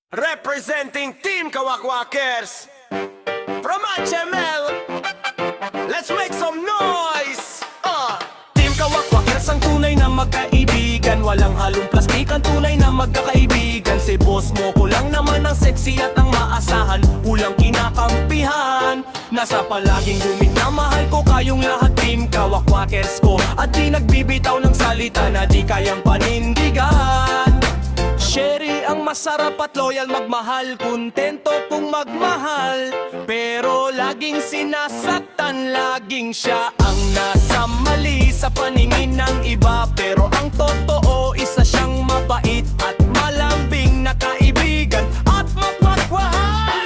Representing Team Kawakwakers from HML, let's make some noise! Team Kawakwakers ang tunay na magkaibigan, walang halong plastik ang tunay na magkakaibigan. Si boss mo ko lang naman ang sexy at ang maasahan, ulang kinakampihan. Nasa palaging mahal ko kayong lahat, Team Kawakwakers ko. At di nagbibitaw ng salita na di kayang panindigan. Sherry ang masarap at loyal magmahal, kontento kung magmahal. Pero laging sinasaktan, laging siya ang nasa mali sa paningin ng iba. Pero ang totoo, isa siyang mabait at malambing na kaibigan at mapagmahal.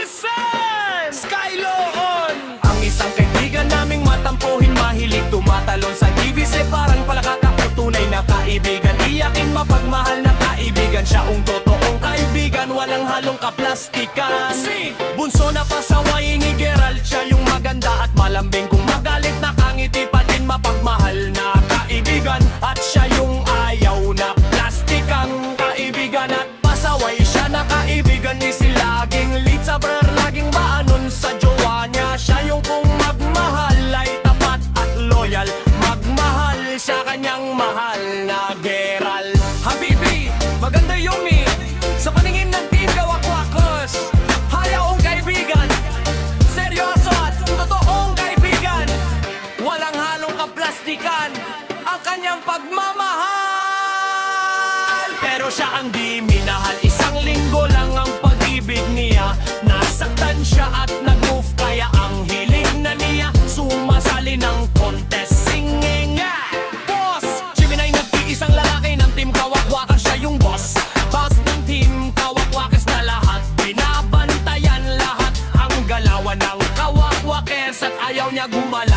Skylo on! Ang isang kaibigan naming matampuhin, mahilig tumatalon sa TVC, parang palakakaputunay na kaibigan. Iyakin mapagmahal na kaibigan, siya ang totoong kaibigan, walang halong kaplastikan. Bunso na pasaway ni Gerald, siya yung maganda at malambing. Kung magalit nakangiti pa din, mapagmahal na kaibigan. At siya yung ayaw na plastikang kaibigan at pasaway, siya na kaibigan ni si laging lead sa brer, laging maanon sa jowa niya. Siya yung kung magmahal ay tapat at loyal, magmahal siya kanyang mahal na Gerald. Habibi, maganda yumi sa paningin ng Team Kawakwakers. Hayawong kaibigan, seryoso at totoong kaibigan, walang halong kaplastikan ang kanyang pagmamahal. Pero siya ang di minahal, isang linggo lang ang pag-ibig niya. Nasaktan siya at nag-move, kaya ang hiling na niya sumasali ng contest singing. Boss, Gemini nag-iisang lalaki ng Team Kawakwakers, siya yung boss. Boss ng Team Kawakwakers na lahat binabantayan, lahat ang galawan ng Kawakwakers at ayaw niya gumalaw.